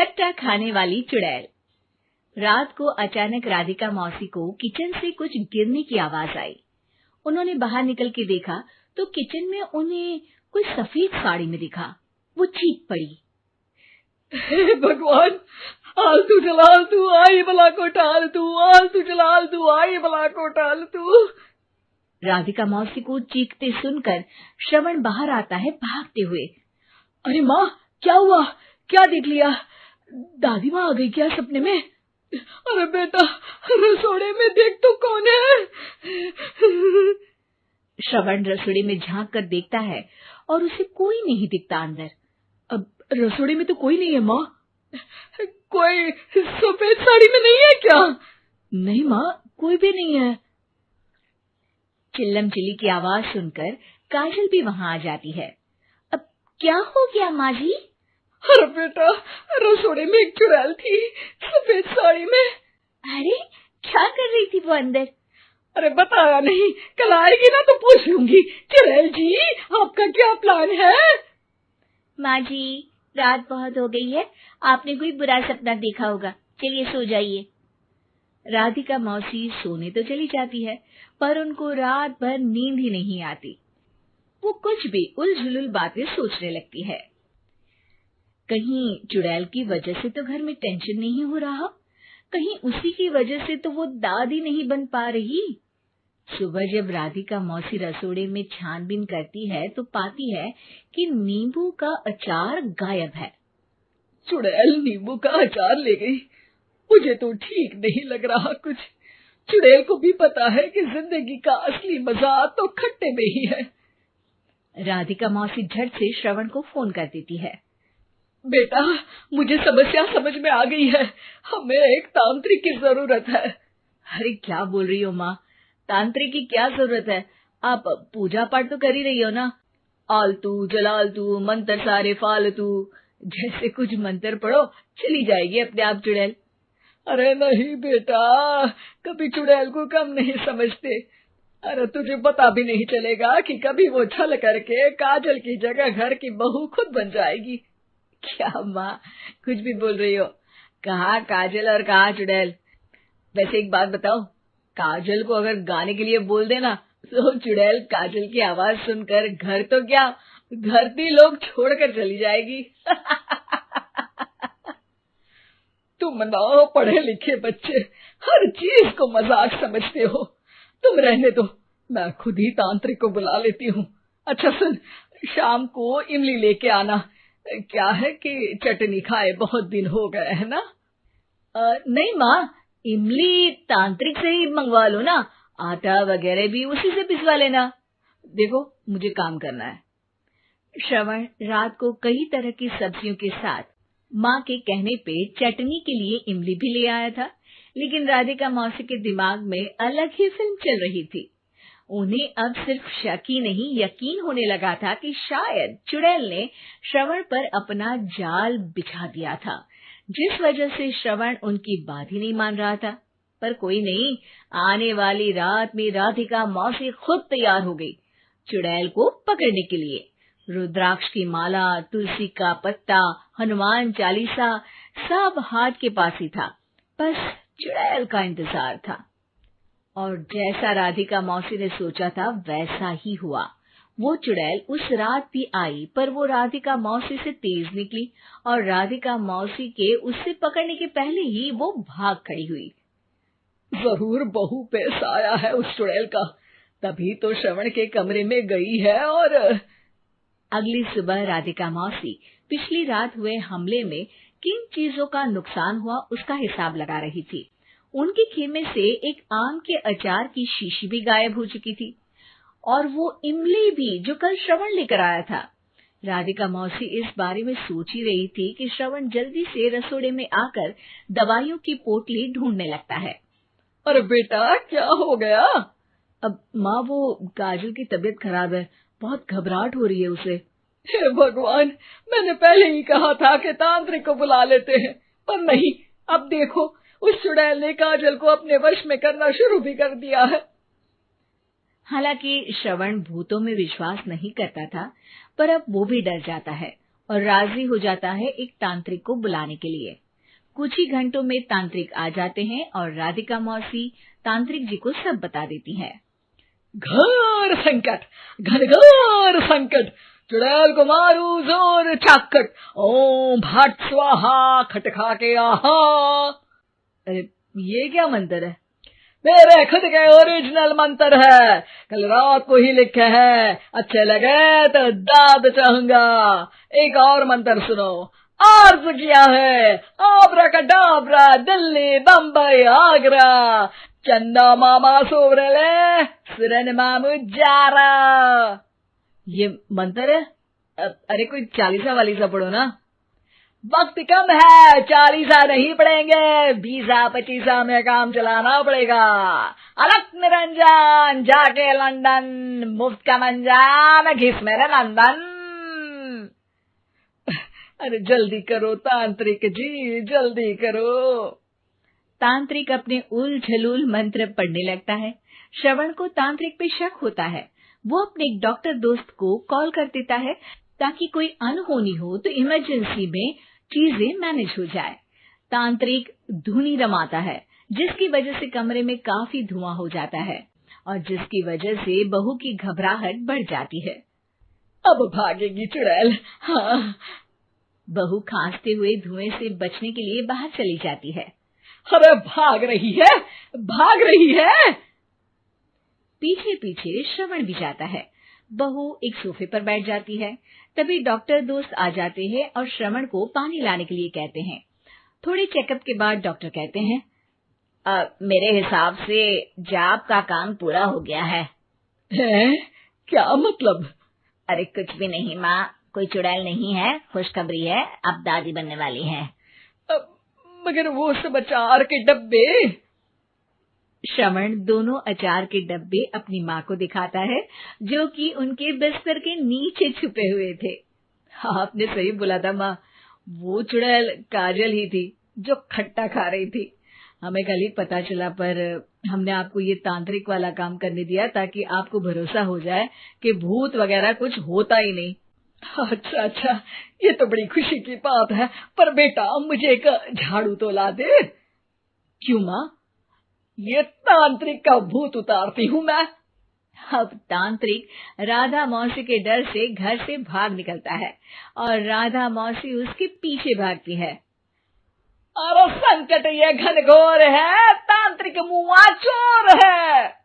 खट्टा खाने वाली चुड़ैल। रात को अचानक राधिका मौसी को किचन से कुछ गिरने की आवाज आई। उन्होंने बाहर निकल के देखा तो किचन में उन्हें कोई सफेद साड़ी में दिखा। वो चीख पड़ी, हे भगवान, आलतू जलाल तू आई बला को टाल तू, आलतू जलाल तू आई बला को टाल तू। राधिका मौसी को चीखते सुनकर श्रवण बाहर आता है भागते हुए। अरे माँ, क्या हुआ? क्या देख लिया? दादी माँ आ गई क्या सपने में? अरे बेटा, रसोड़े में देख तो कौन है? श्रवण रसोड़े में झांक कर देखता है और उसे कोई नहीं दिखता अंदर। अब रसोड़े में तो कोई नहीं है माँ। कोई सफेद साड़ी में नहीं है क्या? नहीं माँ, कोई भी नहीं है। चिल्लम चिल्ली की आवाज सुनकर काजल भी वहां आ जाती है। अब क्या हो गया माँ जी? अरे बेटा, रसोड़े में एक चुड़ैल थी सफेद साड़ी में। अरे क्या कर रही थी वो अंदर? अरे बताया नहीं, कल आएगी ना तो पूछ लूंगी। चुड़ैल जी, आपका क्या प्लान है? माँ जी, रात बहुत हो गई है, आपने कोई बुरा सपना देखा होगा, चलिए सो जाइए। राधिका मौसी सोने तो चली जाती है, पर उनको रात भर नींद ही नहीं आती। वो कुछ भी उलझुल बातें सोचने लगती है। कहीं चुड़ैल की वजह से तो घर में टेंशन नहीं हो रहा, कहीं उसी की वजह से तो वो दादी नहीं बन पा रही। सुबह जब राधिका मौसी रसोड़े में छानबीन करती है तो पाती है कि नींबू का अचार गायब है। चुड़ैल नींबू का अचार ले गई, मुझे तो ठीक नहीं लग रहा कुछ। चुड़ैल को भी पता है कि जिंदगी का असली मजा तो खट्टे में ही है। राधिका मौसी झट से श्रवण को फोन कर देती है। बेटा, मुझे समस्या समझ में आ गई है, हमें एक तांत्रिक की जरूरत है। अरे क्या बोल रही हो माँ, तांत्रिक की क्या जरूरत है? आप पूजा पाठ तो कर ही रही हो ना। आलतू जलालतू मंत्र सारे फालतू जैसे कुछ मंत्र पढ़ो, चली जाएगी अपने आप चुड़ैल। अरे नहीं बेटा, कभी चुड़ैल को कम नहीं समझते। अरे तुझे पता भी नहीं चलेगा कि कभी वो छल करके काजल की जगह घर की बहू खुद बन जाएगी। क्या माँ, कुछ भी बोल रही हो? कहाँ काजल और कहाँ चुड़ैल? वैसे एक बात बताओ, काजल को अगर गाने के लिए बोल देना तो चुड़ैल काजल की आवाज सुनकर घर तो क्या, धरती लोग छोड़कर चली जाएगी। तुम ना पढ़े लिखे बच्चे हर चीज को मजाक समझते हो। तुम रहने दो, मैं खुद ही तांत्रिक को बुला लेती हूँ। अच्छा सुन, शाम को इमली लेके आना। क्या है कि चटनी खाए बहुत दिन हो गए है ना? नहीं माँ, इमली तांत्रिक से ही मंगवा लो ना, आटा वगैरह भी उसी से पिसवा लेना। देखो मुझे काम करना है। श्रवण रात को कई तरह की सब्जियों के साथ माँ के कहने पे चटनी के लिए इमली भी ले आया था, लेकिन राधिका मौसी के दिमाग में अलग ही फिल्म चल रही थी। उन्हें अब सिर्फ शक ही नहीं यकीन होने लगा था कि शायद चुड़ैल ने श्रवण पर अपना जाल बिछा दिया था, जिस वजह से श्रवण उनकी बात ही नहीं मान रहा था। पर कोई नहीं, आने वाली रात में राधिका मौसी खुद तैयार हो गई चुड़ैल को पकड़ने के लिए। रुद्राक्ष की माला, तुलसी का पत्ता, हनुमान चालीसा सब हाथ के पास ही था, बस चुड़ैल का इंतजार था। और जैसा राधिका मौसी ने सोचा था वैसा ही हुआ। वो चुड़ैल उस रात भी आई, पर वो राधिका मौसी से तेज निकली और राधिका मौसी के उससे पकड़ने के पहले ही वो भाग खड़ी हुई। जरूर बहू पे साया है उस चुड़ैल का, तभी तो श्रवण के कमरे में गई है। और अगली सुबह राधिका मौसी पिछली रात हुए हमले में किन चीजों का नुकसान हुआ उसका हिसाब लगा रही थी। उनके खेमे से एक आम के अचार की शीशी भी गायब हो चुकी थी और वो इमली भी जो कल श्रवण लेकर आया था। राधिका मौसी इस बारे में सोच ही रही थी कि श्रवण जल्दी से रसोड़े में आकर दवाइयों की पोटली ढूंढने लगता है। अरे बेटा, क्या हो गया? अब माँ, वो काजल की तबीयत खराब है, बहुत घबराहट हो रही है उसे। हे भगवान, मैंने पहले ही कहा था कि तांत्रिक को बुला लेते हैं, पर नहीं। अब देखो, उस चुड़ैल ने काजल को अपने वश में करना शुरू भी कर दिया है। हालांकि श्रवण भूतों में विश्वास नहीं करता था, पर अब वो भी डर जाता है। और राजी हो जाता है एक तांत्रिक को बुलाने के लिए। कुछ ही घंटों में तांत्रिक आ जाते हैं और राधिका मौसी तांत्रिक जी को सब बता देती है। घोर संकट, घनघोर संकट, चुड़ैल को मारू जोर चाकट, ओम भट स्वाहा खटखा के आहा। अरे ये क्या मंत्र है? मेरे खुद के ओरिजिनल मंत्र है, कल रात को ही लिखे हैं, अच्छे लगे तो दाद चाहूंगा। एक और मंत्र सुनो। अर्ज किया है आब्राकडाब्रा, दिल्ली बम्बई आगरा, चंदा मामा सोवरले सुरन मामू जारा। ये मंत्र है? अरे कोई 40 वालीसा पढ़ो ना। वक्त कम है, 40 नहीं पड़ेंगे, 20-25 में काम चलाना पड़ेगा। अलग निरंजन जाके लंदन, मुफ्त का मंजान घिस मेरे नंदन। अरे जल्दी करो तांत्रिक जी, जल्दी करो। तांत्रिक अपने उल झलूल मंत्र पढ़ने लगता है। श्रवण को तांत्रिक पे शक होता है। वो अपने एक डॉक्टर दोस्त को कॉल कर देता है ताकि कोई अनहोनी हो तो इमरजेंसी में चीजें मैनेज हो जाए। तांत्रिक धुनी रमाता है, जिसकी वजह से कमरे में काफी धुआं हो जाता है और जिसकी वजह से बहू की घबराहट बढ़ जाती है। अब भागेगी चुड़ैल। हाँ। बहू खांसते हुए धुएं से बचने के लिए बाहर चली जाती है। अरे भाग रही है, भाग रही है। पीछे पीछे श्रवण भी जाता है। बहू एक सोफे पर बैठ जाती है। तभी डॉक्टर दोस्त आ जाते हैं और श्रवण को पानी लाने के लिए कहते हैं। थोड़े चेकअप के बाद डॉक्टर कहते हैं, मेरे हिसाब से जाप का काम पूरा हो गया है। क्या मतलब? अरे कुछ भी नहीं माँ, कोई चुड़ैल नहीं है, खुशखबरी है, अब दादी बनने वाली है। मगर वो सब अचार के डब्बे। श्रवण दोनों अचार के डब्बे अपनी माँ को दिखाता है, जो कि उनके बिस्तर के नीचे छुपे हुए थे। आपने सही बोला था माँ, वो चुड़ैल काजल ही थी जो खट्टा खा रही थी। हमें कल ही पता चला, पर हमने आपको ये तांत्रिक वाला काम करने दिया ताकि आपको भरोसा हो जाए कि भूत वगैरह कुछ होता ही नहीं। अच्छा, ये तो बड़ी खुशी की बात है। पर बेटा मुझे एक झाड़ू तो ला दे। क्यों माँ? ये तांत्रिक का भूत उतारती हूँ मैं। अब तांत्रिक राधा मौसी के डर से घर से भाग निकलता है और राधा मौसी उसके पीछे भागती है। अरे संकट ये घनघोर है, तांत्रिक मुआ चोर है।